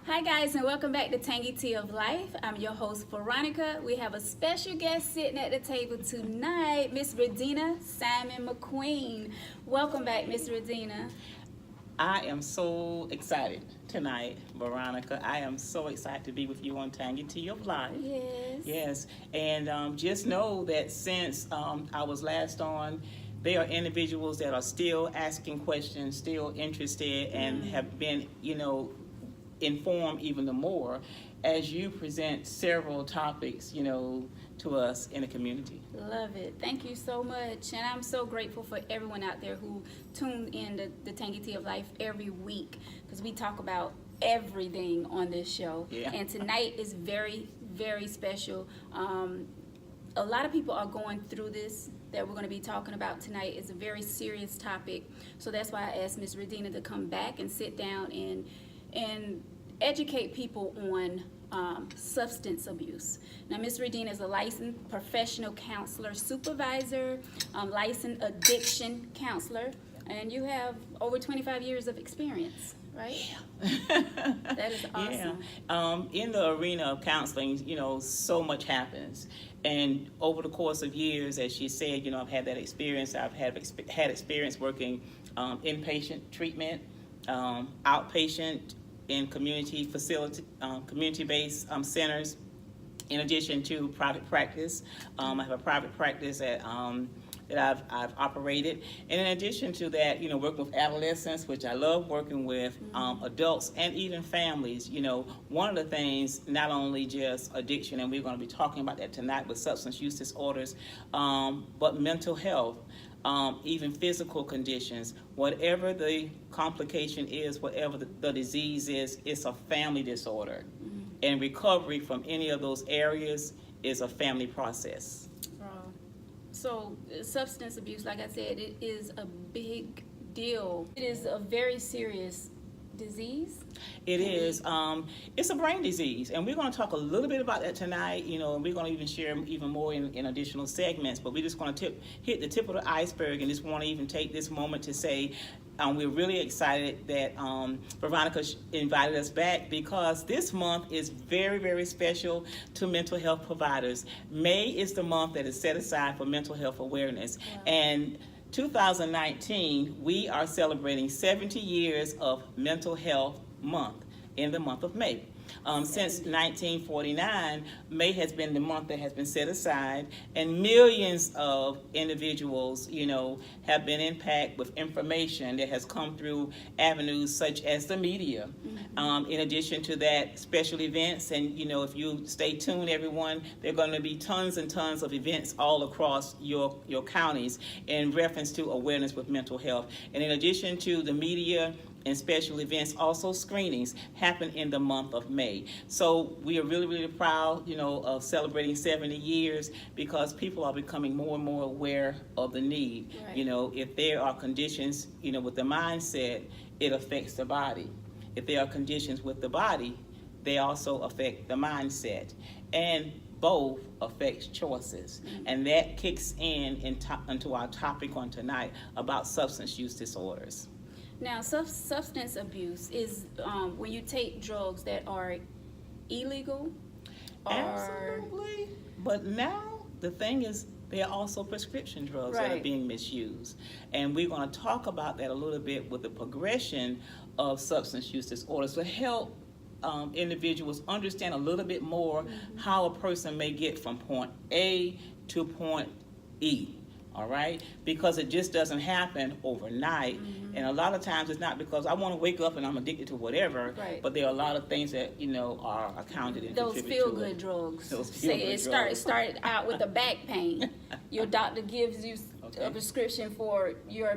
Hi guys, and welcome back to Tangy Tea of Life. I'm your host Veronica. We have a special guest sitting at the table tonight, Miss Redina Simon McQueen. Welcome back, Miss Redina. I am so excited tonight, Veronica. I am so excited to be with you on Tangy Tea of Life. Yes. Yes, and just know that since I was last on, there are individuals that are still asking questions, still interested, and have been, informed even the more as you present several topics, to us in the community. Love it. Thank you so much. And I'm so grateful for everyone out there who tuned in to the Tangy Tea of Life every week because we talk about everything on this show. Yeah. And tonight is very, very special. A lot of people are going through this that we're going to be talking about tonight. It's a very serious topic. So that's why I asked Ms. Redina to come back and sit down and educate people on substance abuse. Now, Ms. Redina is a licensed professional counselor, supervisor, licensed addiction counselor, and you have over 25 years of experience, right? Yeah. That is awesome. Yeah. In the arena of counseling, so much happens. And over the course of years, as she said, I've had that experience. I've had experience working inpatient treatment, outpatient in community-based centers. In addition to private practice, I have a private practice that I've operated, and in addition to that, working with adolescents, which I love working with, adults and even families. One of the things, not only just addiction, and we're going to be talking about that tonight with substance use disorders, but mental health. Even physical conditions, whatever the complication is, whatever the disease is, it's a family disorder. And recovery from any of those areas is a family process. So substance abuse, like I said, it is a big deal. It is a very serious disease. It is. It's a brain disease, and we're going to talk a little bit about that tonight. And we're going to even share even more in additional segments. But we're just going to hit the tip of the iceberg, and just want to even take this moment to say we're really excited that Veronica invited us back because this month is very, very special to mental health providers. May is the month that is set aside for mental health awareness, and 2019, we are celebrating 70 years of Mental Health Month in the month of May. Since 1949, May has been the month that has been set aside, and millions of individuals, have been impacted with information that has come through avenues such as the media. In addition to that, special events, and if you stay tuned, everyone, there are going to be tons and tons of events all across your counties in reference to awareness with mental health. And in addition to the media and special events, also screenings happen in the month of May. So we are really, really proud, of celebrating 70 years because people are becoming more and more aware of the need. Right. If there are conditions, with the mindset, it affects the body. If there are conditions with the body, they also affect the mindset. And both affects choices. And that kicks into our topic on tonight about substance use disorders. Now, substance abuse is when you take drugs that are illegal. Absolutely. But now the thing is, there are also prescription drugs that are being misused. And we're going to talk about that a little bit with the progression of substance use disorders to help individuals understand a little bit more how a person may get from point A to point E. All right, because it just doesn't happen overnight, and a lot of times it's not because I want to wake up and I'm addicted to whatever. Right. But there are a lot of things that are accounted and Those contribute to feel-good it. drugs. Those Say feel-good it drugs. started out with a back pain. Your doctor gives you Okay. a prescription for your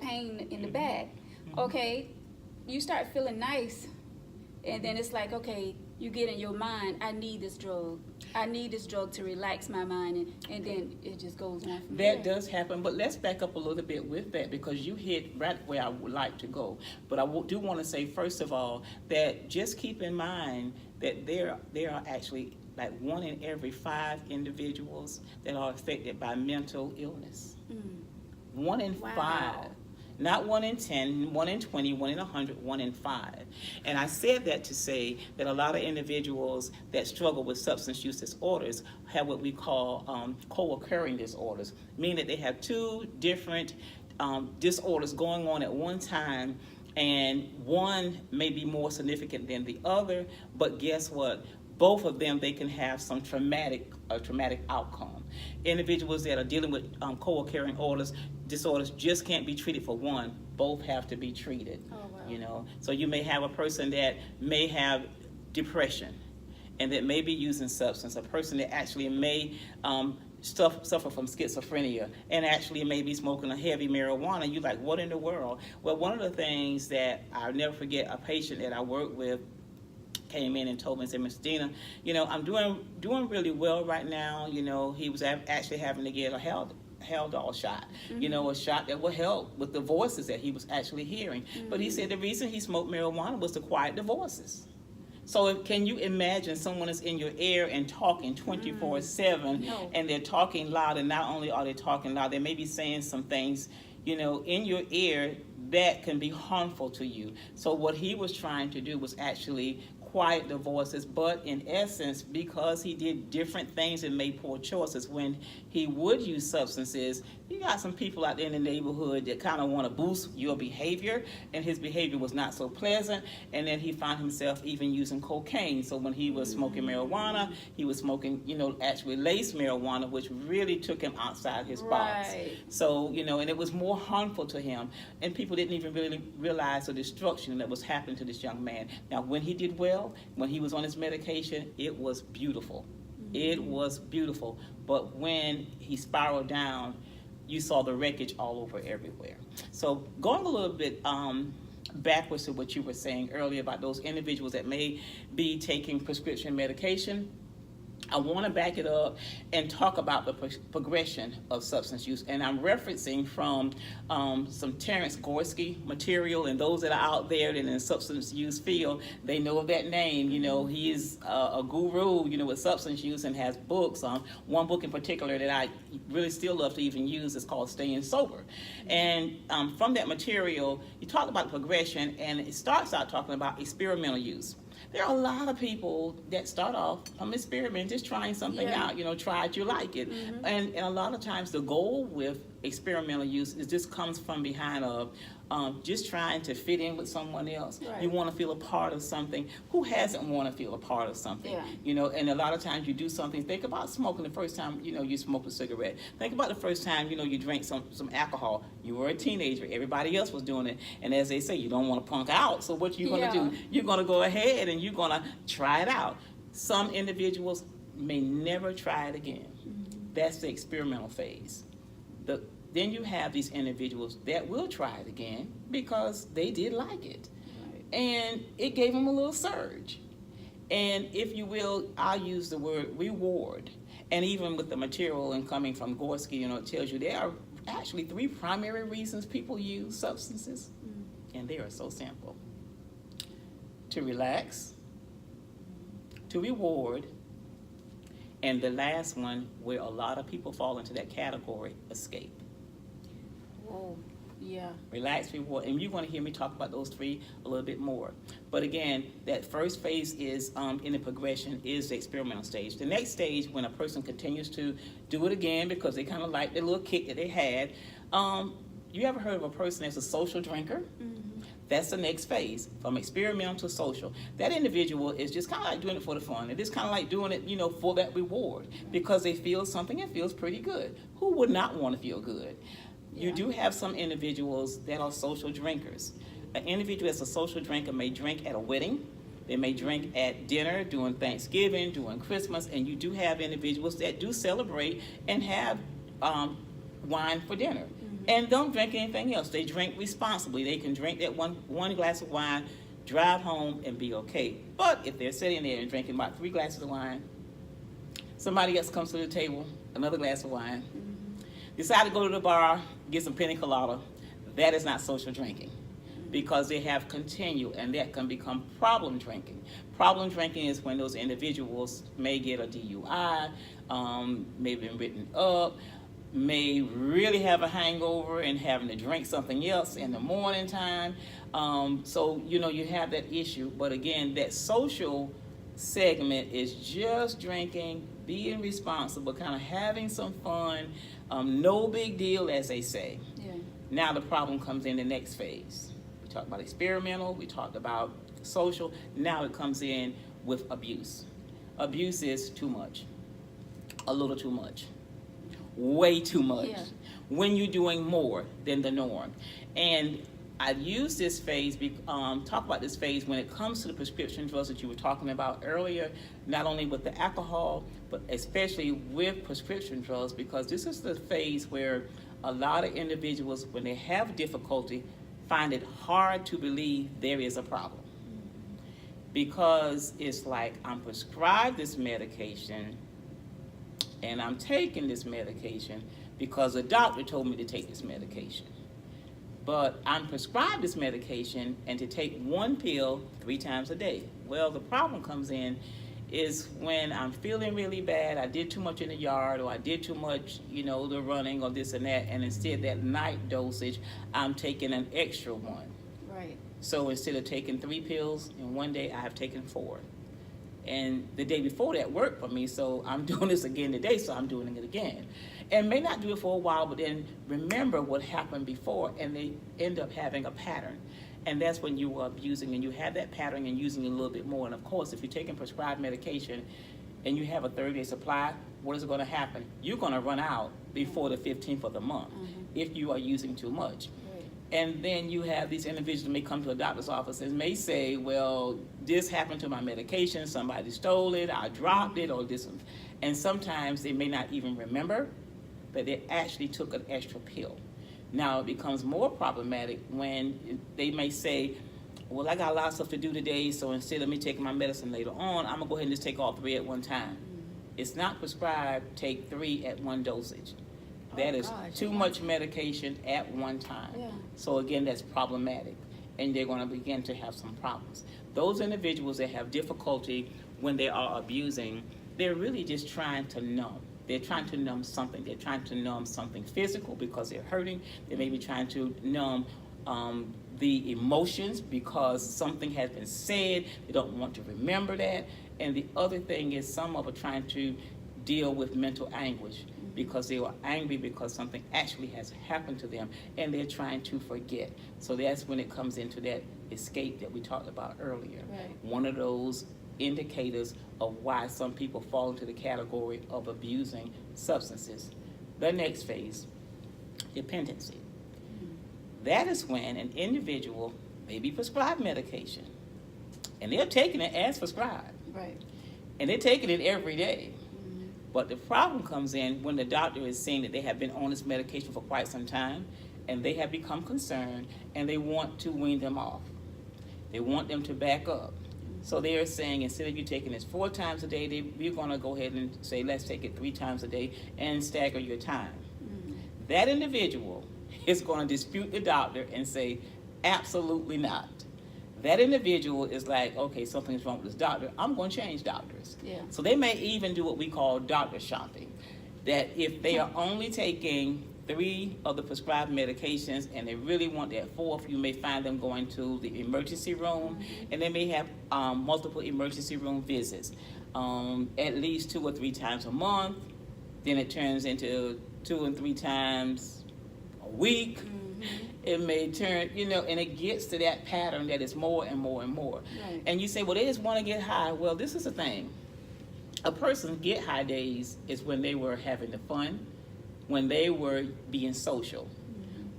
pain in the back. Okay, you start feeling nice, and then it's like, okay, you get in your mind, I need this drug. I need this drug to relax my mind, and then it just goes on from there. That does happen, but let's back up a little bit with that because you hit right where I would like to go. But I do want to say, first of all, that just keep in mind that there are actually like 1 in every 5 individuals that are affected by mental illness. 1 in 5. Not 1 in 10, 1 in 20, 1 in 100, 1 in 5. And I said that to say that a lot of individuals that struggle with substance use disorders have what we call co-occurring disorders, meaning that they have two different disorders going on at one time, and one may be more significant than the other, but guess what? Both of them, they can have some traumatic outcome. Individuals that are dealing with co-occurring disorders just can't be treated for one. Both have to be treated. Oh, wow. You know, so you may have a person that may have depression and that may be using substance. A person that actually may suffer from schizophrenia and actually may be smoking a heavy marijuana. You're like, what in the world? Well, one of the things that I'll never forget, a patient that I worked with came in and told me, said, Miss Dina, you know, I'm doing really well right now. You know, he was actually having to get a Haldol shot, you know, a shot that will help with the voices that he was actually hearing. But he said the reason he smoked marijuana was to quiet the voices. So can you imagine someone is in your ear and talking 24/7, No. and they're talking loud, and not only are they talking loud, they may be saying some things, you know, in your ear that can be harmful to you. So what he was trying to do was actually quiet the voices, but in essence, because he did different things and made poor choices when he would use substances, you got some people out there in the neighborhood that kind of want to boost your behavior, and his behavior was not so pleasant, and then he found himself even using cocaine. So when he was smoking marijuana, he was smoking, you know, actually laced marijuana, which really took him outside his box. Right. So, you know, and it was more harmful to him, and people didn't even really realize the destruction that was happening to this young man. Now, when he did well, when he was on his medication, it was beautiful. It was beautiful. But when he spiraled down, you saw the wreckage all over everywhere. So going a little bit backwards to what you were saying earlier about those individuals that may be taking prescription medication, I want to back it up and talk about the progression of substance use. And I'm referencing from some Terrence Gorski material, and those that are out there that in the substance use field, they know of that name. You know, he is a guru, you know, with substance use, and has books. One book in particular that I really still love to even use is called Staying Sober. And from that material, you talk about the progression, and it starts out talking about experimental use. There are a lot of people that start off from experiment, just trying something out, you know, try it, you like it. And a lot of times the goal with experimental use is just comes from behind of just trying to fit in with someone else. Right. You want to feel a part of something. Who hasn't want to feel a part of something? Yeah. You know, and a lot of times you do something. Think about smoking the first time, you know, you smoked a cigarette. Think about the first time, you know, you drank some alcohol. You were a teenager. Everybody else was doing it. And as they say, you don't want to punk out. So what you're going to do, you're going to go ahead and you're going to try it out. Some individuals may never try it again. That's the experimental phase. Then you have these individuals that will try it again because they did like it. Right. And it gave them a little surge. And if you will, I'll use the word reward. And even with the material and coming from Gorski, you know, it tells you there are actually 3 primary reasons people use substances. And they are so simple. To relax, to reward, and the last one, where a lot of people fall into that category, escape. Whoa. Yeah. Relax, reward, and you're going to hear me talk about those 3 a little bit more. But again, that first phase is in the progression is the experimental stage. The next stage, when a person continues to do it again because they kind of like the little kick that they had. You ever heard of a person that's a social drinker? That's the next phase, from experimental to social. That individual is just kind of like doing it for the fun. They're just kind of like doing it, you know, for that reward because they feel something and feels pretty good. Who would not want to feel good? You do have some individuals that are social drinkers. An individual that's a social drinker may drink at a wedding. They may drink at dinner, during Thanksgiving, during Christmas, and you do have individuals that do celebrate and have wine for dinner. And don't drink anything else. They drink responsibly. They can drink that one glass of wine, drive home, and be okay. But if they're sitting there and drinking about 3 glasses of wine, somebody else comes to the table, another glass of wine, decide to go to the bar, get some pina colada, that is not social drinking because they have continued, and that can become problem drinking. Problem drinking is when those individuals may get a DUI, may have been written up, may really have a hangover and having to drink something else in the morning time. So, you have that issue. But again, that social segment is just drinking, being responsible, kind of having some fun, no big deal, as they say. Yeah. Now the problem comes in the next phase. We talked about experimental, we talked about social. Now it comes in with abuse. Abuse is too much, a little too much, way too much, Yeah. when you're doing more than the norm. And I use this phase, talk about this phase when it comes to the prescription drugs that you were talking about earlier, not only with the alcohol, but especially with prescription drugs, because this is the phase where a lot of individuals, when they have difficulty, find it hard to believe there is a problem. Because it's like, I'm prescribed this medication, and I'm taking this medication because the doctor told me to take this medication. But I'm prescribed this medication and to take one pill 3 times a day. Well, the problem comes in is when I'm feeling really bad, I did too much in the yard, or I did too much, the running or this and that, and instead that night dosage, I'm taking an extra one. Right. So instead of taking 3 pills in one day, I have taken 4. And the day before that worked for me, so I'm doing this again today, so I'm doing it again. And may not do it for a while, but then remember what happened before, and they end up having a pattern. And that's when you are abusing, and you have that pattern and using it a little bit more. And of course, if you're taking prescribed medication and you have a 30-day supply, what is going to happen? You're going to run out before the 15th of the month if you are using too much. And then you have these individuals who may come to a doctor's office and may say, well, this happened to my medication, somebody stole it, I dropped it, or this. And sometimes they may not even remember that they actually took an extra pill. Now it becomes more problematic when they may say, well, I got a lot of stuff to do today, so instead of me taking my medicine later on, I'm gonna go ahead and just take all 3 at one time. It's not prescribed, take 3 at one dosage. That is too much medication at one time. Yeah. So again, that's problematic, and they're going to begin to have some problems. Those individuals that have difficulty when they are abusing, they're really just trying to numb. They're trying to numb something. They're trying to numb something physical because they're hurting. They may be trying to numb the emotions because something has been said. They don't want to remember that. And the other thing is, some of them are trying to deal with mental anguish because they were angry because something actually has happened to them, and they're trying to forget. So that's when it comes into that escape that we talked about earlier. Right. One of those indicators of why some people fall into the category of abusing substances. The next phase, dependency. That is when an individual may be prescribed medication, and they're taking it as prescribed. Right. And they're taking it every day. But the problem comes in when the doctor is saying that they have been on this medication for quite some time, and they have become concerned, and they want to wean them off. They want them to back up. So they are saying, instead of you taking this 4 times a day, we're going to go ahead and say, let's take it 3 times a day and stagger your time. That individual is going to dispute the doctor and say, absolutely not. That individual is like, okay, something's wrong with this doctor, I'm going to change doctors. Yeah. So they may even do what we call doctor shopping. That if they are only taking 3 of the prescribed medications and they really want that 4th, you may find them going to the emergency room, and they may have multiple emergency room visits, at least 2 or 3 times a month. Then it turns into 2 and 3 times a week. It may turn, and it gets to that pattern that is more and more and more. Right. And you say, well, they just want to get high. Well, this is the thing. A person's get high days is when they were having the fun, when they were being social.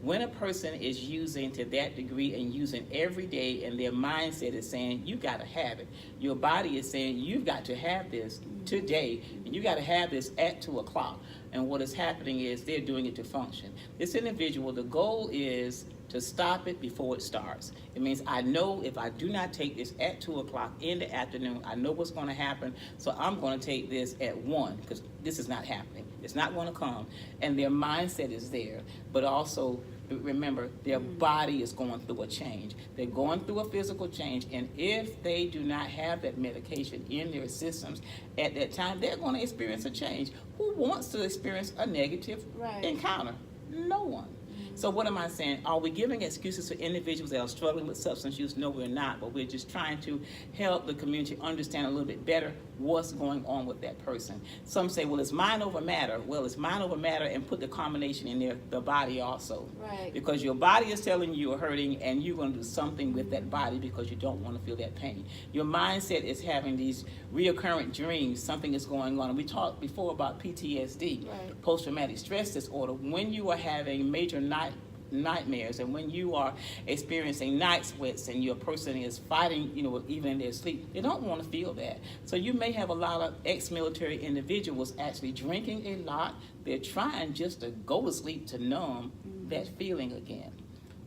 When a person is using to that degree and using every day, and their mindset is saying, you got to have it. Your body is saying, you've got to have this today, and you got to have this at 2 o'clock. And what is happening is they're doing it to function. This individual, the goal is to stop it before it starts. It means I know if I do not take this at 2 o'clock in the afternoon, I know what's going to happen, so I'm going to take this at 1, because this is not happening. It's not going to come. And their mindset is there, but also But remember, their body is going through a change. They're going through a physical change, and if they do not have that medication in their systems at that time, they're going to experience a change. Who wants to experience a negative encounter? No one. So what am I saying? Are we giving excuses for individuals that are struggling with substance use? No, we're not, but we're just trying to help the community understand a little bit better what's going on with that person. Some say, well, it's mind over matter. Well, it's mind over matter, and put the combination in there, the body also. Right. Because your body is telling you you're hurting, and you're going to do something with that body because you don't want to feel that pain. Your mindset is having these reoccurrent dreams. Something is going on. And we talked before about PTSD, post-traumatic stress disorder. When you are having major nightmares, and when you are experiencing night sweats, and your person is fighting, even in their sleep, they don't want to feel that. So you may have a lot of ex-military individuals actually drinking a lot. They're trying just to go to sleep to numb that feeling again.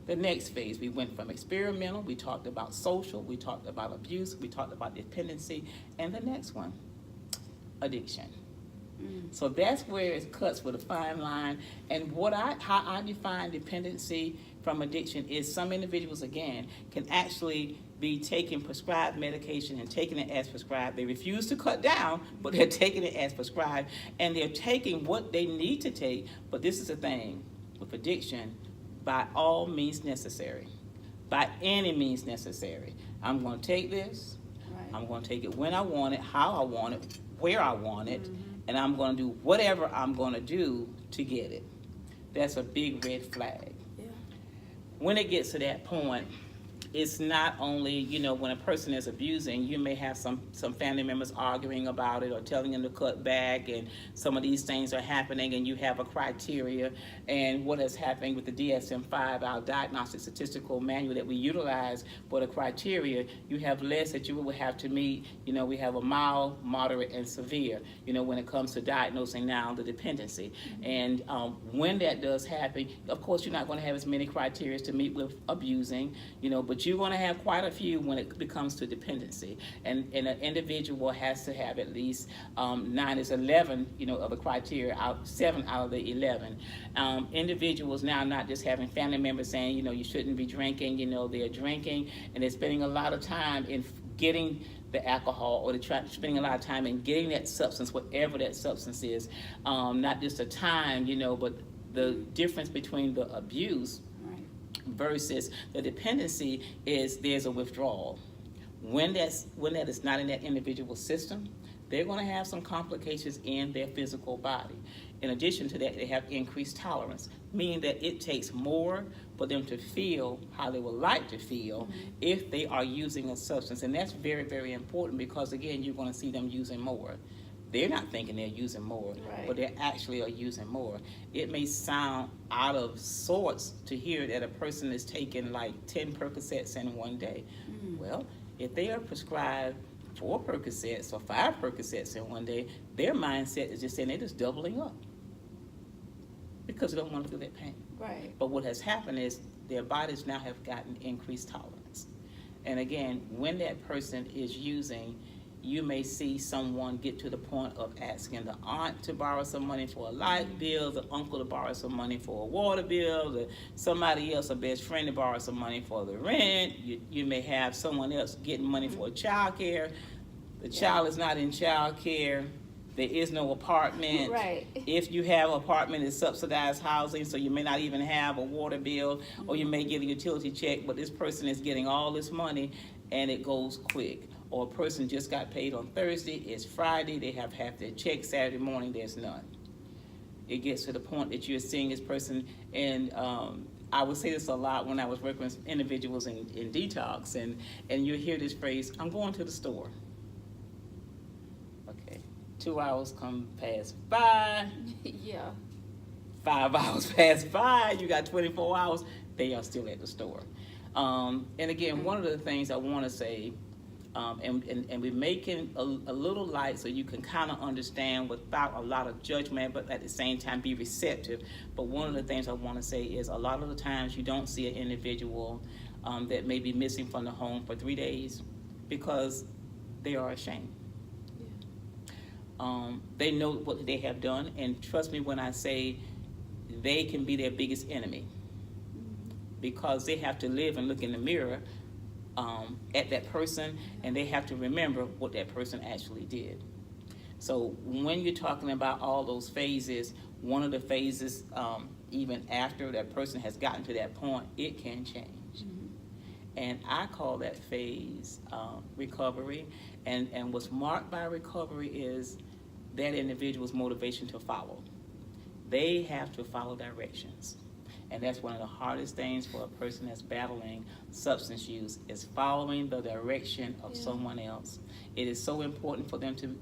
The next phase, we went from experimental, we talked about social, we talked about abuse, we talked about dependency, and the next one, addiction. So that's where it cuts with a fine line. And how I define dependency from addiction is some individuals, again, can actually be taking prescribed medication and taking it as prescribed. They refuse to cut down, but they're taking it as prescribed, and they're taking what they need to take. But this is the thing with addiction: by all means necessary, by any means necessary. I'm going to take this. I'm going to take it when I want it, how I want it, where I want it. And I'm going to do whatever I'm going to do to get it. That's a big red flag. Yeah. When it gets to that point, it's not only, when a person is abusing, you may have some family members arguing about it or telling them to cut back, and some of these things are happening, and you have a criteria. And what is happening with the DSM-5, our diagnostic statistical manual that we utilize for the criteria, you have less that you will have to meet. We have a mild, moderate, and severe, when it comes to diagnosing now the dependency. And when that does happen, of course, you're not going to have as many criteria to meet with abusing, but you're going to have quite a few when it comes to dependency. And an individual has to have at least 9 is 11, of the criteria, 7 out of the 11. Individuals now not just having family members saying, you shouldn't be drinking, they're drinking, and they're spending a lot of time in getting the alcohol, or they're spending a lot of time in getting that substance, whatever that substance is. Not just the time, but the difference between the abuse versus the dependency is there's a withdrawal. When that is not in that individual system, they're going to have some complications in their physical body. In addition to that, they have increased tolerance, meaning that it takes more for them to feel how they would like to feel if they are using a substance. And that's very, very important, because, again, you're going to see them using more. They're not thinking they're using more, but they actually are using more. It may sound out of sorts to hear that a person is taking like 10 Percocets in one day. Well, if they are prescribed 4 Percocets or 5 Percocets in one day, their mindset is just saying they're just doubling up because they don't want to feel that pain. Right. But what has happened is their bodies now have gotten increased tolerance. And again, when that person is using, you may see someone get to the point of asking the aunt to borrow some money for a light bill, the uncle to borrow some money for a water bill, somebody else, a best friend, to borrow some money for the rent. You may have someone else getting money for child care. The child is not in child care. There is no apartment. Right. If you have an apartment, it's subsidized housing, so you may not even have a water bill, or you may get a utility check, but this person is getting all this money, and it goes quick. Or a person just got paid on Thursday, it's Friday, they have half their check, Saturday morning, there's none. It gets to the point that you're seeing this person, and I would say this a lot when I was working with individuals in detox, and you hear this phrase, I'm going to the store. Okay, 2 hours come pass by. Yeah. 5 hours pass by, you got 24 hours, they are still at the store. And again, one of the things I want to say, and we're making a little light so you can kind of understand without a lot of judgment, but at the same time be receptive. But one of the things I want to say is a lot of the times you don't see an individual that may be missing from the home for 3 days because they are ashamed. They know what they have done, and trust me when I say they can be their biggest enemy. because they have to live and look in the mirror at that person, and they have to remember what that person actually did. So when you're talking about all those phases, one of the phases, even after that person has gotten to that point, it can change. And I call that phase recovery. And what's marked by recovery is that individual's motivation to follow. They have to follow directions. And that's one of the hardest things for a person that's battling substance use, is following the direction of someone else. It is so important for them to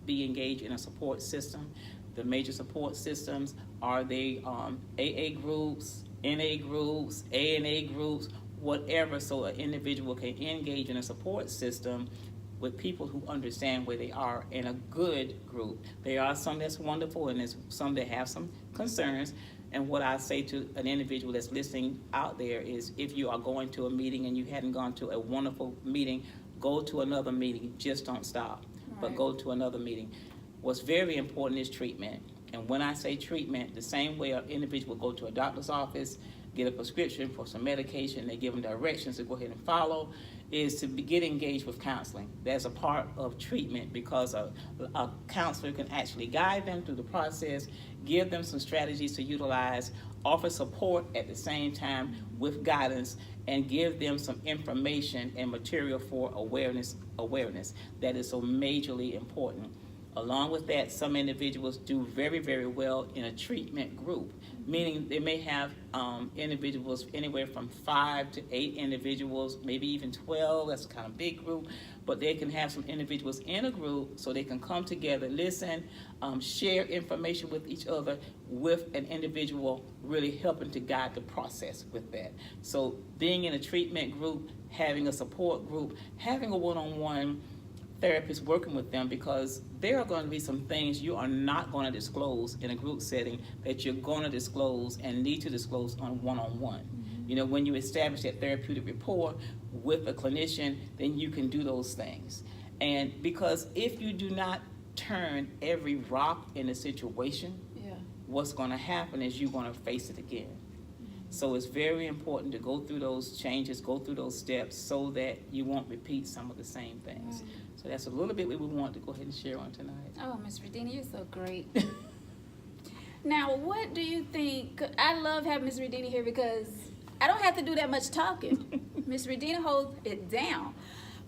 be engaged in a support system. The major support systems are the AA groups, NA groups, ANA groups, whatever, so an individual can engage in a support system with people who understand where they are in a good group. There are some that's wonderful, and there's some that have some concerns. And what I say to an individual that's listening out there is, if you are going to a meeting and you hadn't gone to a wonderful meeting, go to another meeting. Just don't stop, but go to another meeting. What's very important is treatment. And when I say treatment, the same way an individual will go to a doctor's office, get a prescription for some medication, they give them directions to go ahead and follow, is to get engaged with counseling. That's a part of treatment, because a counselor can actually guide them through the process, give them some strategies to utilize, offer support at the same time with guidance, and give them some information and material for awareness that is so majorly important. Along with that, some individuals do very, very well in a treatment group, meaning they may have individuals anywhere from 5 to 8 individuals, maybe even 12. That's a kind of big group, but they can have some individuals in a group so they can come together, listen, share information with each other, with an individual really helping to guide the process with that. So being in a treatment group, having a support group, having a one-on-one therapist working with them, because there are going to be some things you are not going to disclose in a group setting that you're going to disclose and need to disclose on one-on-one. You know, when you establish that therapeutic rapport with a clinician, then you can do those things. And because if you do not turn every rock in a situation, what's going to happen is you're going to face it again. So it's very important to go through those changes, go through those steps, so that you won't repeat some of the same things. So that's a little bit what we want to go ahead and share on tonight. Oh, Ms. Redina, you're so great. Now, what do you think? I love having Ms. Redina here because I don't have to do that much talking. Ms. Redina holds it down.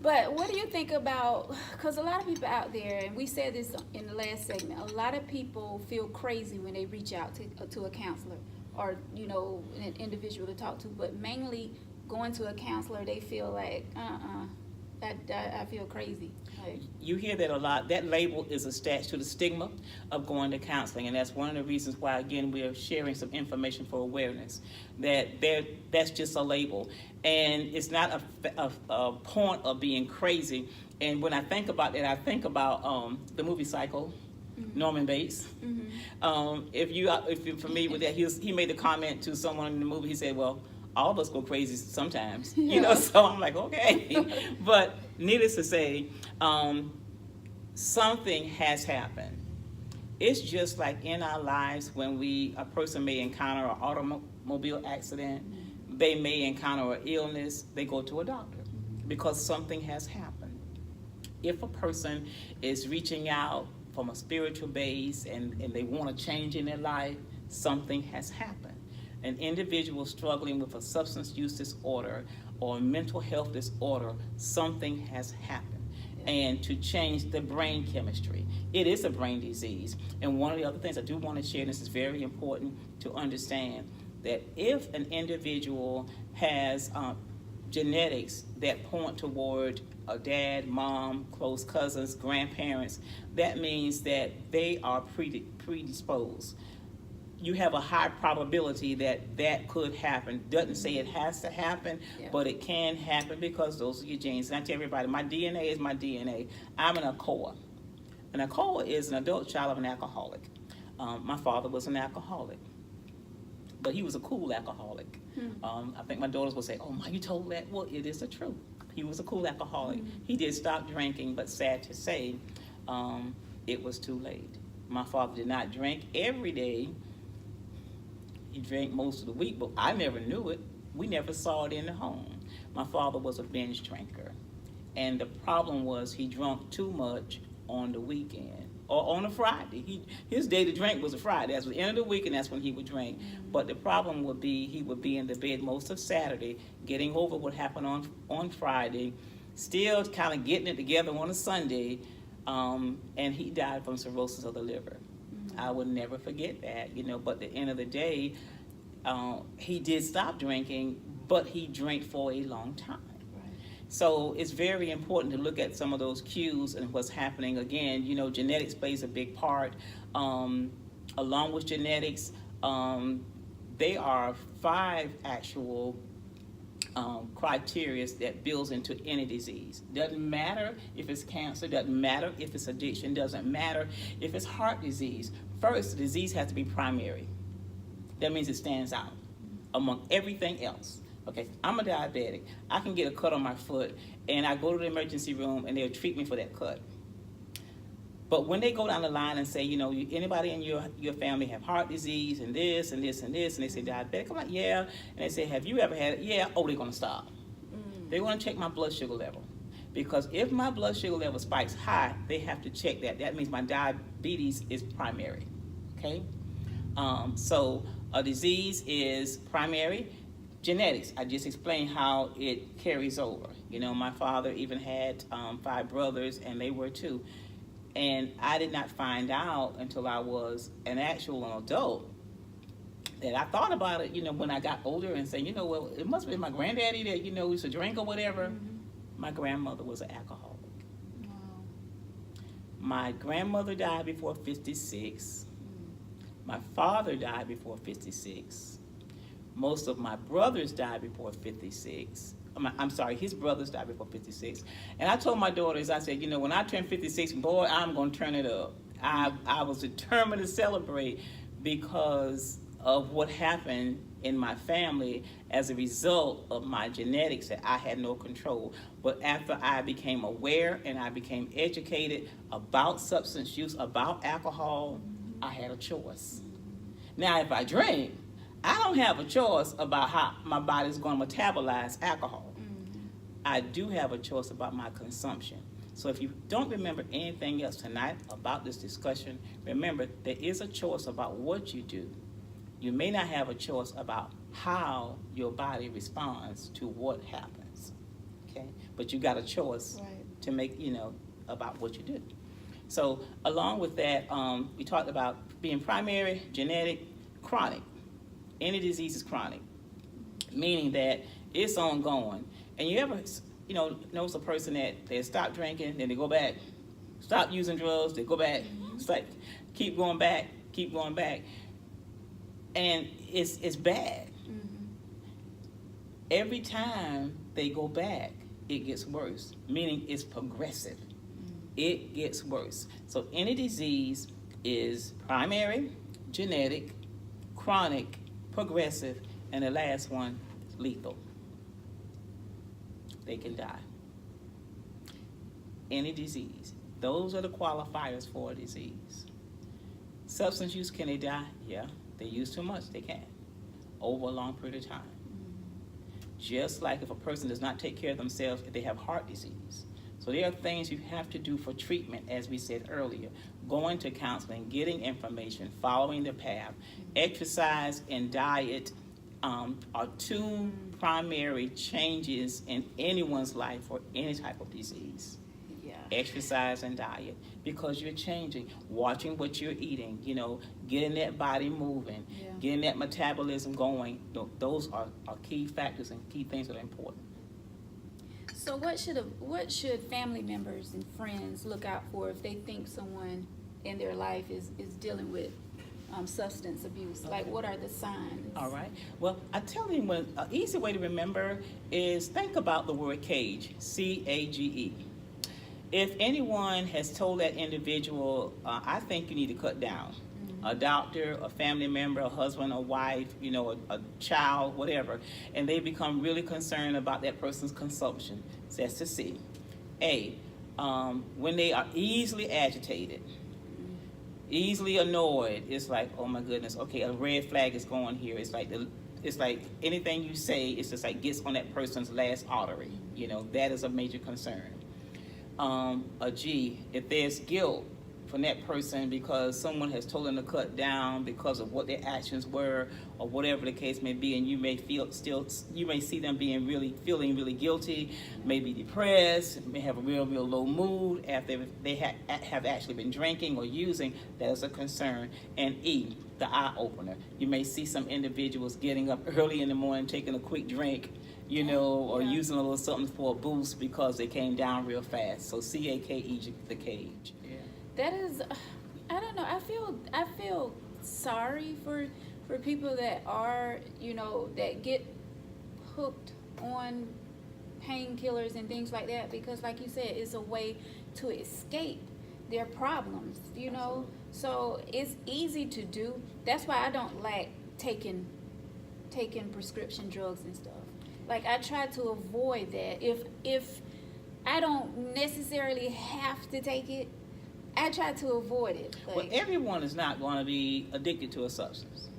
But what do you think about, because a lot of people out there, and we said this in the last segment, a lot of people feel crazy when they reach out to a counselor, or, you know, an individual to talk to, but mainly going to a counselor, they feel like, I feel crazy. Like, you hear that a lot. That label is attached to the stigma of going to counseling, and that's one of the reasons why, again, we are sharing some information for awareness. That's just a label, and it's not a point of being crazy. And when I think about that, I think about the movie Psycho. Norman Bates. If you're familiar with that, he made the comment to someone in the movie. He said, "Well, all of us go crazy sometimes," you know. So I'm like, okay. But needless to say, something has happened. It's just like in our lives when a person may encounter an automobile accident, they may encounter an illness, they go to a doctor because something has happened. If a person is reaching out from a spiritual base and they want to change in their life, something has happened. An individual struggling with a substance use disorder or a mental health disorder, something has happened. And to change the brain chemistry. It is a brain disease. And one of the other things I do want to share, and this is very important to understand, that if an individual has genetics that point toward a dad, mom, close cousins, grandparents, that means that they are predisposed. You have a high probability that could happen. Doesn't say it has to happen, but it can happen because those are your genes. And I tell everybody, my DNA is my DNA. I'm an ACOA. An ACOA is an adult child of an alcoholic. My father was an alcoholic, but he was a cool alcoholic. I think my daughters will say, "Oh, Ma, you told that?" Well, it is the truth. He was a cool alcoholic. He did stop drinking, but sad to say, it was too late. My father did not drink every day. He drank most of the week, but I never knew it. We never saw it in the home. My father was a binge drinker. And the problem was he drank too much on the weekend or on a Friday. His day to drink was a Friday. That's the end of the week, and that's when he would drink. But the problem would be he would be in the bed most of Saturday, getting over what happened on Friday, still kind of getting it together on a Sunday, and he died from cirrhosis of the liver. I would never forget that, but at the end of the day, he did stop drinking, but he drank for a long time. So it's very important to look at some of those cues and what's happening. Again, genetics plays a big part. Along with genetics, there are 5 actual criteria that builds into any disease. Doesn't matter if it's cancer, doesn't matter if it's addiction, doesn't matter if it's heart disease. First, the disease has to be primary. That means it stands out among everything else. Okay, I'm a diabetic. I can get a cut on my foot, and I go to the emergency room, and they'll treat me for that cut. But when they go down the line and say, anybody in your family have heart disease and this and this and this, and they say diabetic, I'm like, yeah. And they say, have you ever had it? Yeah. Oh, they're going to stop. They're going to check my blood sugar level. Because if my blood sugar level spikes high, they have to check that. That means my diabetes is primary. Okay? So a disease is primary. Genetics, I just explained how it carries over. My father even had 5 brothers, and they were too. And I did not find out until I was an actual adult that I thought about it, when I got older and said, well, it must have been my granddaddy that, used to drink or whatever. My grandmother was an alcoholic. Wow. My grandmother died before 56. My father died before 56. Most of my brothers died before 56. I'm sorry, his brothers died before 56. And I told my daughters, I said, when I turn 56, boy, I'm going to turn it up. I was determined to celebrate because of what happened in my family as a result of my genetics that I had no control. But after I became aware and I became educated about substance use, about alcohol, I had a choice. Now, if I drink, I don't have a choice about how my body's going to metabolize alcohol. I do have a choice about my consumption. So if you don't remember anything else tonight about this discussion, remember there is a choice about what you do. You may not have a choice about how your body responds to what happens. Okay? But you got a choice to make, about what you do. So along with that, we talked about being primary, genetic, chronic. Any disease is chronic, meaning that it's ongoing. And you ever, knows a person that they stop drinking, then they go back, stop using drugs, they go back. It's like keep going back. And it's bad. Every time they go back, it gets worse, meaning it's progressive. It gets worse. So any disease is primary, genetic, chronic, progressive, and the last one, lethal. They can die. Any disease. Those are the qualifiers for a disease. Substance use, can they die? Yeah. They use too much, they can. Over a long period of time. Just like if a person does not take care of themselves, if they have heart disease. So there are things you have to do for treatment, as we said earlier. Going to counseling, getting information, following the path. Exercise and diet are 2 primary changes in anyone's life for any type of disease. Exercise and diet, because you're changing, watching what you're eating, getting that body moving, getting that metabolism going. Those are key factors and key things that are important. So what should family members and friends look out for if they think someone in their life is dealing with substance abuse? Okay. Like, what are the signs? All right. Well, I tell you, an easy way to remember is think about the word CAGE, C-A-G-E. If anyone has told that individual, I think you need to cut down. A doctor, a family member, a husband, a wife, a child, whatever, and they become really concerned about that person's consumption. So that's the C. A, when they are easily agitated, easily annoyed, it's like, oh my goodness, okay, a red flag is going here. It's like it's like anything you say, it's just like gets on that person's last artery. You know, that is a major concern. A G, if there's guilt from that person because someone has told them to cut down because of what their actions were or whatever the case may be, and you may you may see them feeling really guilty, may be depressed, may have a real low mood after they have actually been drinking or using. That is a concern. And E, the eye opener. You may see some individuals getting up early in the morning, taking a quick drink, you know, or using a little something for a boost because they came down real fast. So CAKE, the cage. Yeah. That is, I don't know. I feel sorry for people that are, you know, that get hooked on painkillers and things like that, because like you said, it's a way to escape their problems, you know. Absolutely. So it's easy to do. That's why I don't like taking prescription drugs and stuff. Like, I try to avoid that. If I don't necessarily have to take it, I try to avoid it. Like, Well, everyone is not going to be addicted to a substance,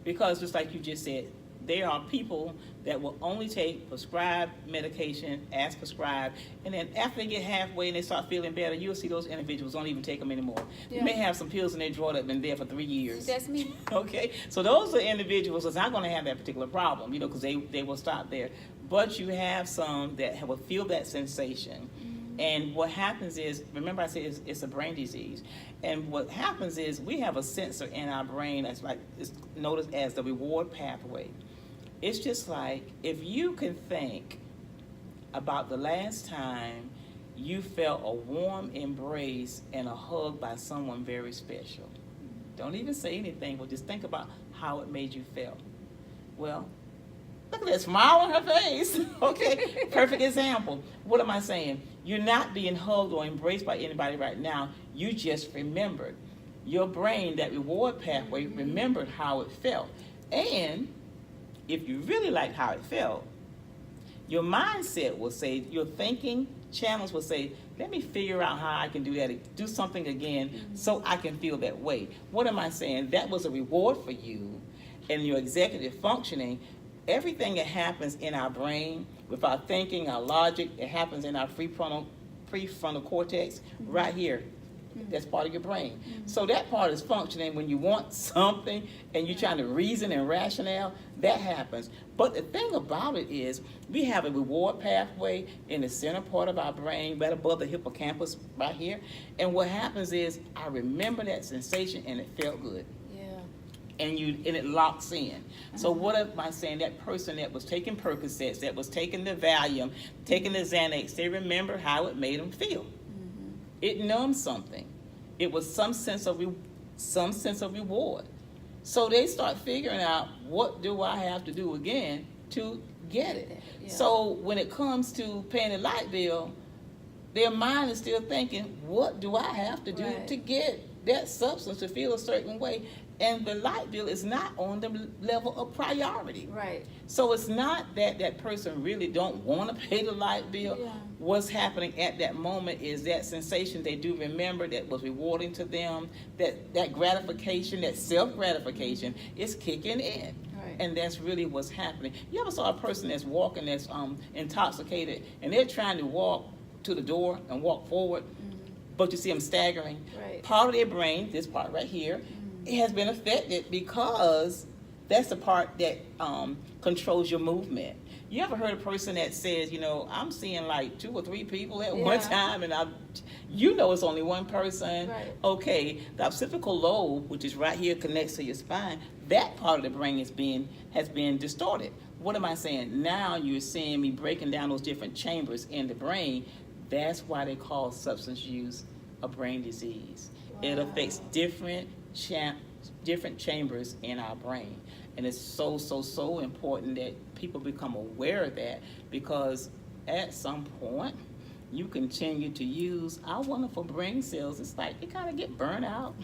because just like you just said, there are people that will only take prescribed medication as prescribed, and then after they get halfway and they start feeling better, you'll see those individuals don't even take them anymore. Yeah. You may have some pills in their drawer that have been there for 3 years. that's me. Okay, so those are individuals that's not going to have that particular problem, you know, because they will stop there. But you have some that will feel that sensation. And what happens is, remember I said it's a brain disease. And what happens is we have a sensor in our brain that's like, it's noticed as the reward pathway. It's just like, if you can think about the last time you felt a warm embrace and a hug by someone very special. Don't even say anything, but just think about how it made you feel. Well, look at that smile on her face. Okay, perfect example. What am I saying? You're not being hugged or embraced by anybody right now. You just remembered. Your brain, that reward pathway, remembered how it felt. And if you really liked how it felt, your mindset will say, your thinking channels will say, let me figure out how I can do something again so I can feel that way. What am I saying? That was a reward for you in your executive functioning. Everything that happens in our brain with our thinking, our logic, it happens in our prefrontal cortex right here. That's part of your brain. So that part is functioning when you want something and you're trying to reason and rationale. That happens. But the thing about it is, we have a reward pathway in the center part of our brain, right above the hippocampus right here. And what happens is, I remember that sensation and it felt good. And it locks in. So what am I saying? That person that was taking Percocets, that was taking the Valium, taking the Xanax, they remember how it made them feel. It numbed something. It was some sense of reward. So they start figuring out, what do I have to do again to get it? Yeah. So when it comes to paying a light bill, their mind is still thinking, what do I have to do to get that substance to feel a certain way? And the light bill is not on the level of priority. Right. So it's not that that person really don't want to pay the light bill. Yeah. What's happening at that moment is that sensation they do remember that was rewarding to them, that gratification, that self-gratification is kicking in. Right. And that's really what's happening. You ever saw a person that's walking that's intoxicated, and they're trying to walk to the door and walk forward, but you see them staggering? Right. Part of their brain, this part right here, it has been affected because that's the part that controls your movement. You ever heard a person that says, you know, I'm seeing like 2 or 3 people at one time, and it's only one person. Right. Okay, the occipital lobe, which is right here, connects to your spine. That part of the brain has been distorted. What am I saying? Now you're seeing me breaking down those different chambers in the brain. That's why they call substance use a brain disease. Wow. It affects different chambers in our brain, and it's so important that people become aware of that, because at some point you continue to use our wonderful brain cells. It's like you kind of get burnt out.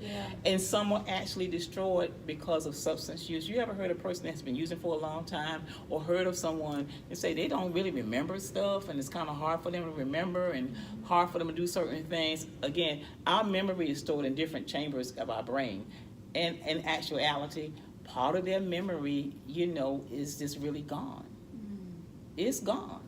Yeah. And some are actually destroyed because of substance use. You ever heard a person that's been using for a long time, or heard of someone and say they don't really remember stuff, and it's kind of hard for them to remember and hard for them to do certain things? Again, our memory is stored in different chambers of our brain. And in actuality, part of their memory, is just really gone. It's gone.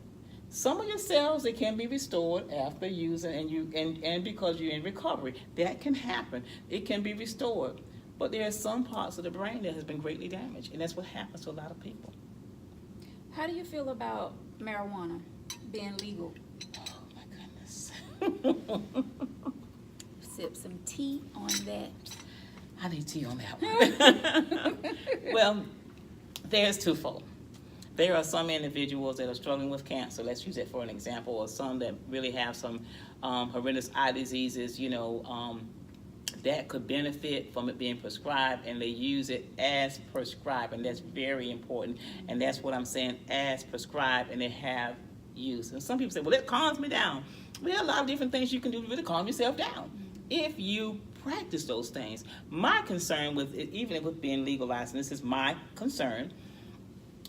Some of your cells, they can be restored after using, and because you're in recovery, that can happen. It can be restored, but there are some parts of the brain that has been greatly damaged, and that's what happens to a lot of people. How do you feel about marijuana being legal? Oh my goodness. Sip some tea on that. I need tea on that one. Well, there's twofold. There are some individuals that are struggling with cancer. Let's use that for an example, or some that really have some horrendous eye diseases, that could benefit from it being prescribed, and they use it as prescribed, and that's very important. And that's what I'm saying, as prescribed, and they have use. And some people say, well, it calms me down. Well, there are a lot of different things you can do to really calm yourself down if you practice those things. My concern with it, even with being legalized, and this is my concern,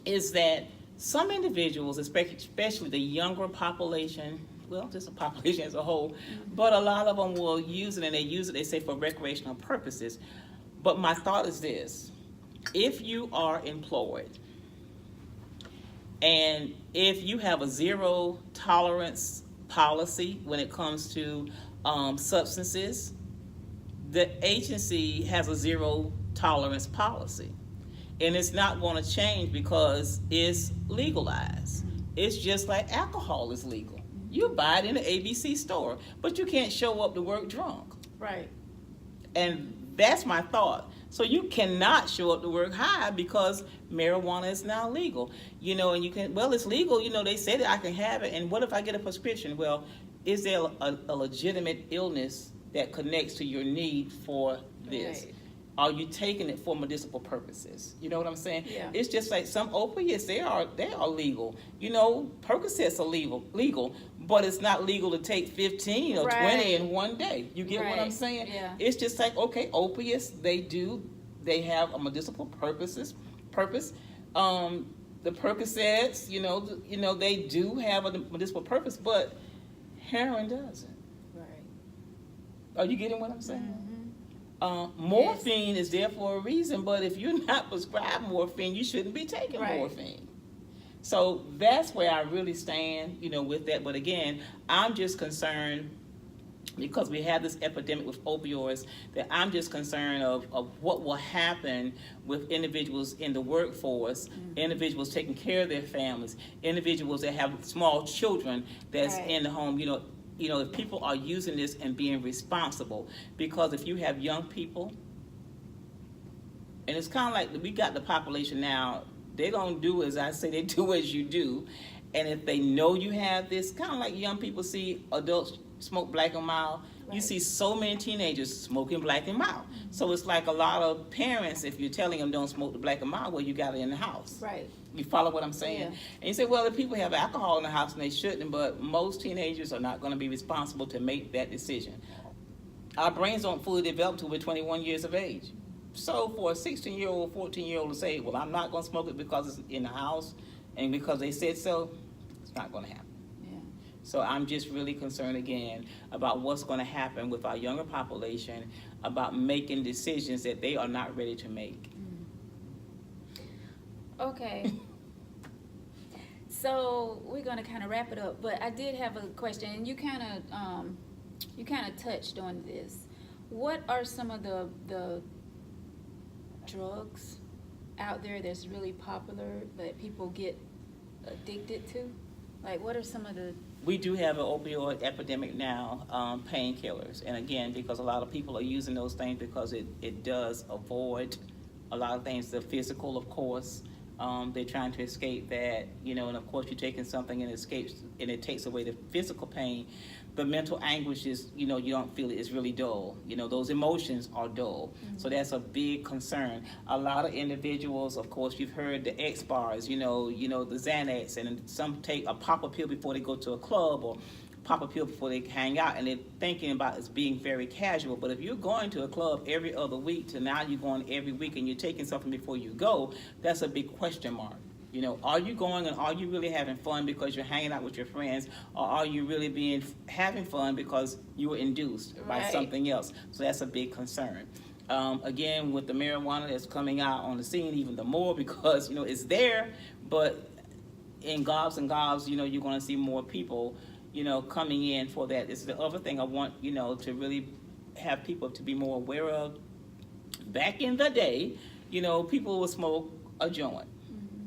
is that some individuals, especially the younger population, well, just the population as a whole, but a lot of them will use it, and they say, for recreational purposes. But my thought is this: if you are employed, and if you have a zero tolerance policy when it comes to substances, the agency has a zero tolerance policy. And it's not going to change because it's legalized. It's just like alcohol is legal. You buy it in the ABC store, but you can't show up to work drunk. Right. And that's my thought. So you cannot show up to work high because marijuana is now legal. And you can, well, it's legal. They said that I can have it. And what if I get a prescription? Well, is there a legitimate illness that connects to your need for this? Right. Are you taking it for medicinal purposes? You know what I'm saying? Yeah. It's just like some opiates, they are legal. Percocets are legal, but it's not legal to take 15 or 20 in one day. You get what I'm saying? Yeah. It's just like, okay, opiates, they have a medicinal purpose. The Percocets, they do have a medicinal purpose, but heroin doesn't. Right. Are you getting what I'm saying? Mm-hmm. Morphine is there for a reason, but if you're not prescribed morphine, you shouldn't be taking morphine. So that's where I really stand, with that. But again, I'm just concerned because we have this epidemic with opioids, that I'm just concerned of what will happen with individuals in the workforce, individuals taking care of their families, individuals that have small children that's in the home, if people are using this and being responsible. Because if you have young people, and it's kind of like we got the population now, they don't do as I say, they do as you do. And if they know you have this, kind of like young people see adults smoke Black and Mild, you see so many teenagers smoking Black and Mild. So it's like a lot of parents, if you're telling them don't smoke the Black and Mild, well, you got it in the house. Right. You follow what I'm saying? Yeah. And you say, well, if people have alcohol in the house and they shouldn't, but most teenagers are not going to be responsible to make that decision. Our brains don't fully develop till we're 21 years of age. So for a 16-year-old, 14-year-old to say, well, I'm not going to smoke it because it's in the house and because they said so, it's not going to happen. Yeah. So I'm just really concerned again about what's going to happen with our younger population, about making decisions that they are not ready to make. Okay. So we're gonna kind of wrap it up, but I did have a question, and you kind of touched on this. What are some of the drugs out there that's really popular that people get addicted to? Like, what are some of the... We do have an opioid epidemic now, painkillers. And again, because a lot of people are using those things because it does avoid a lot of things, the physical, of course. They're trying to escape that, and of course you're taking something and it takes away the physical pain. The mental anguish is, you don't feel it, it's really dull. Those emotions are dull. So that's a big concern. A lot of individuals, of course, you've heard the X-bars, the Xanax, and some take a pop a pill before they go to a club or pop a pill before they hang out, and they're thinking about it as being very casual. But if you're going to a club every other week to now you're going every week and you're taking something before you go, that's a big question mark. Are you going and are you really having fun because you're hanging out with your friends, or are you really having fun because you were induced by something else? So that's a big concern. Again, with the marijuana that's coming out on the scene even the more because, it's there, but in gobs and gobs, you're going to see more people, coming in for that. This is the other thing I want, to really have people to be more aware of. Back in the day, people would smoke a joint,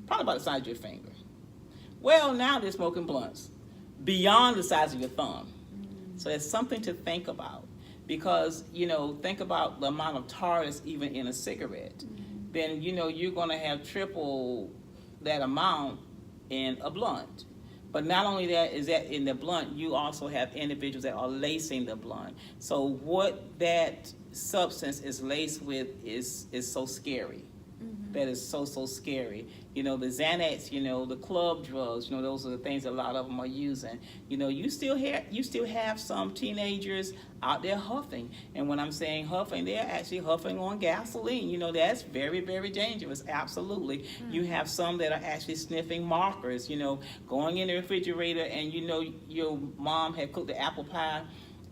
probably about the size of your finger. Well, now they're smoking blunts beyond the size of your thumb. So it's something to think about because, think about the amount of tar that's even in a cigarette. Then, you're going to have triple that amount in a blunt. But not only that is that in the blunt, you also have individuals that are lacing the blunt. So what that substance is laced with is so scary. That is so scary. The Xanax, the club drugs, those are the things a lot of them are using. You still have some teenagers out there huffing. And when I'm saying huffing, they're actually huffing on gasoline. That's very, very dangerous. Absolutely. You have some that are actually sniffing markers, going in the refrigerator and your mom had cooked the apple pie.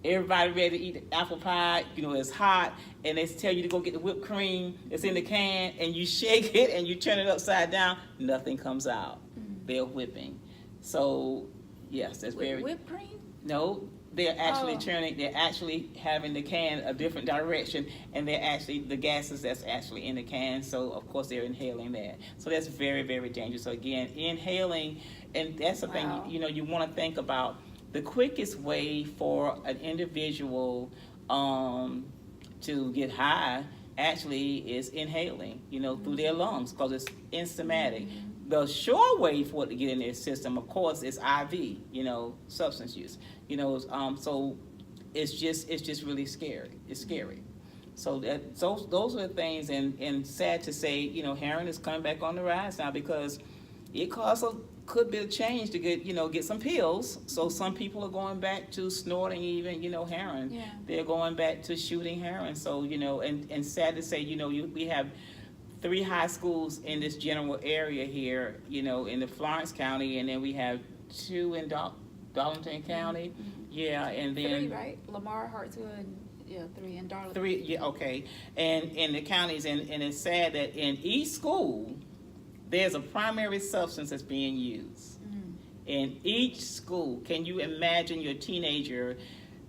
Everybody ready to eat the apple pie, it's hot, and they tell you to go get the whipped cream. It's in the can, and you shake it and you turn it upside down. Nothing comes out. They're whipping. So, yes, that's very. Whipped cream? No, they're actually turning. They're actually having the can a different direction, and they're actually the gases that's actually in the can. So, of course, they're inhaling that. So that's very, very dangerous. So again, inhaling, and that's the thing. You want to think about. The quickest way for an individual to get high actually is inhaling, through their lungs because it's enzymatic. The sure way for it to get in their system, of course, is IV, substance use. So it's just really scary. It's scary. So those are the things, and sad to say, heroin is coming back on the rise now because it costs could be a change to get some pills. So some people are going back to snorting even, heroin. Yeah. They're going back to shooting heroin. So, and sad to say, we have 3 high schools in this general area here, in the Florence County, and then we have 2 in Darlington County. Yeah, and then 3, right? Lamar, Hartswood, and 3 in Darlington. 3, yeah, okay. And in the counties, and it's sad that in each school, there's a primary substance that's being used. In each school. Can you imagine your teenager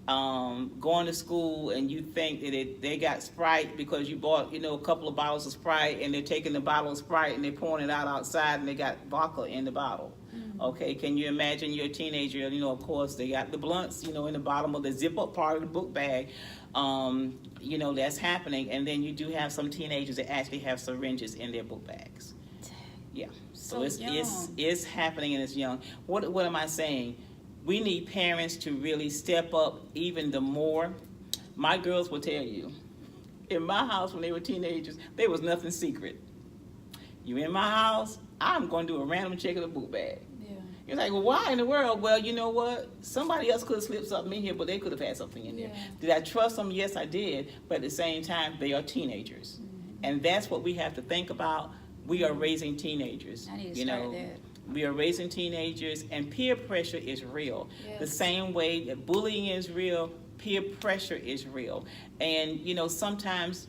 going to school and you think that they got Sprite because you bought, a couple of bottles of Sprite and they're taking the bottle of Sprite and they're pouring it out outside and they got vodka in the bottle. Okay, can you imagine your teenager, of course, they got the blunts, in the bottom of the zip-up part of the book bag. That's happening. And then you do have some teenagers that actually have syringes in their book bags. Yeah, so it's happening and it's young. What am I saying? We need parents to really step up even the more. My girls will tell you, in my house when they were teenagers, there was nothing secret. You in my house, I'm going to do a random check of the book bag. Yeah. You're like, well, why in the world? Well, you know what? Somebody else could have slipped something in here, but they could have had something in there. Yeah. Did I trust them? Yes, I did. But at the same time, they are teenagers. And that's what we have to think about. We are raising teenagers. I need to start that. We are raising teenagers, and peer pressure is real. Yes. The same way that bullying is real, peer pressure is real. And, sometimes,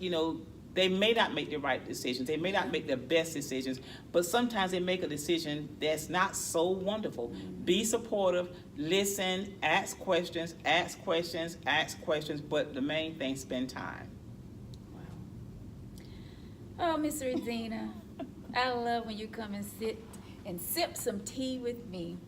they may not make the right decisions. They may not make the best decisions, but sometimes they make a decision that's not so wonderful. Be supportive, listen, ask questions, but the main thing, spend time. Oh, Miss Regina, I love when you come and sit and sip some tea with me.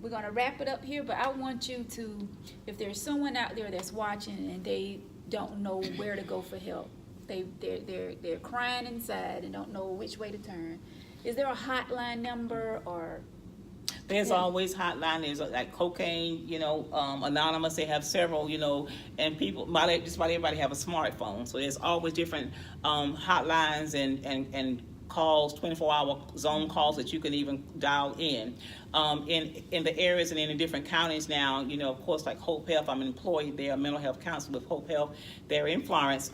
We're going to wrap it up here, but I want you to, if there's someone out there that's watching and they don't know where to go for help, they're crying inside and don't know which way to turn, is there a hotline number or? There's always hotline. There's like cocaine, anonymous. They have several, and people, just about everybody have a smartphone. So there's always different hotlines and calls, 24-hour zone calls that you can even dial in. in the areas and in the different counties now. You know, of course, like Hope Health, I'm employed there, a mental health counselor with Hope Health. They're in Florence.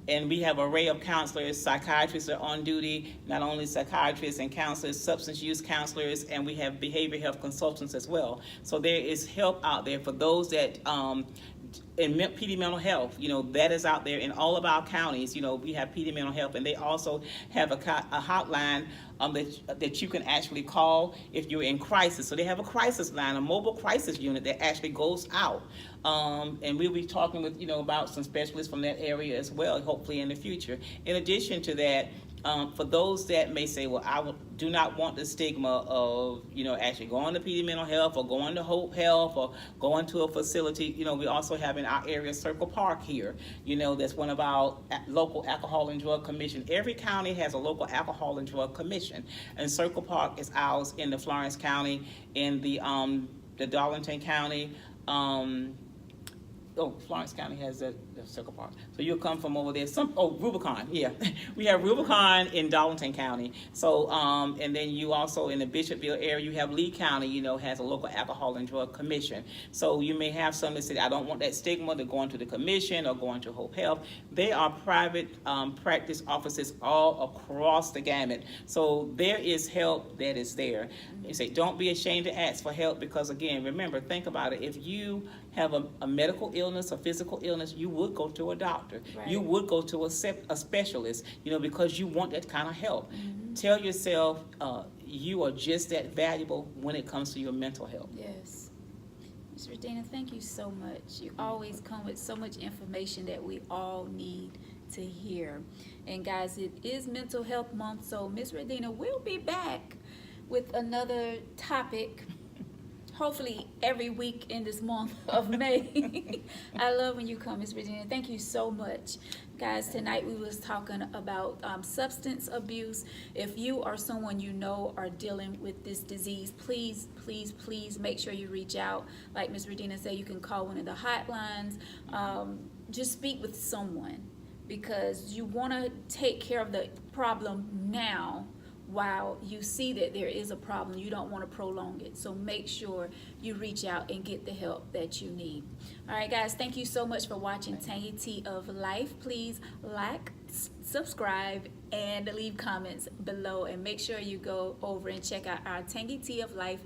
And we have an array of counselors. Psychiatrists are on duty, not only psychiatrists and counselors, substance use counselors, and we have behavioral health consultants as well. So there is help out there for those that in PD mental health, you know, that is out there in all of our counties. You know, we have PD mental health, and they also have a hotline that you can actually call if you're in crisis. So they have a crisis line, a mobile crisis unit that actually goes out. And we'll be talking with, you know, about some specialists from that area as well, hopefully in the future. In addition to that, for those that may say, well, do not want the stigma of, you know, actually going to PD mental health or going to Hope Health or going to a facility, you know, we also have in our area Circle Park here, you know, that's one of our local alcohol and drug commission. Every county has a local alcohol and drug commission, and Circle Park is ours in the Florence County, in the Darlington County. Florence County has the Circle Park. So you'll come from over there. Rubicon, yeah. We have Rubicon in Darlington County. So, and then you also, in the Bishopville area, you have Lee County, you know, has a local alcohol and drug commission. So you may have some that say, I don't want that stigma to going to the commission or going to Hope Health. They are private practice offices all across the gamut. So there is help that is there. You say, don't be ashamed to ask for help, because again, remember, think about it. If you have a medical illness, a physical illness, you would go to a doctor. Right. You would go to a specialist, you know, because you want that kind of help. Mm-hmm. Tell yourself you are just that valuable when it comes to your mental health. Yes. Ms. Redina, thank you so much. You always come with so much information that we all need to hear. And guys, it is Mental Health Month, so Ms. Redina will be back with another topic, hopefully every week in this month of May. I love when you come, Ms. Regina. Thank you so much. Guys, tonight we was talking about substance abuse. If you or someone you know are dealing with this disease, please, please, please make sure you reach out. Like Ms. Regina said, you can call one of the hotlines. Just speak with someone, because you want to take care of the problem now while you see that there is a problem. You don't want to prolong it. So make sure you reach out and get the help that you need. All right, guys, thank you so much for watching Tangy Tea of Life. Please like, subscribe, and leave comments below. And make sure you go over and check out our Tangy Tea of Life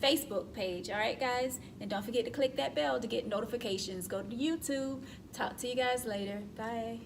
Facebook page. All right, guys? And don't forget to click that bell to get notifications. Go to YouTube. Talk to you guys later. Bye.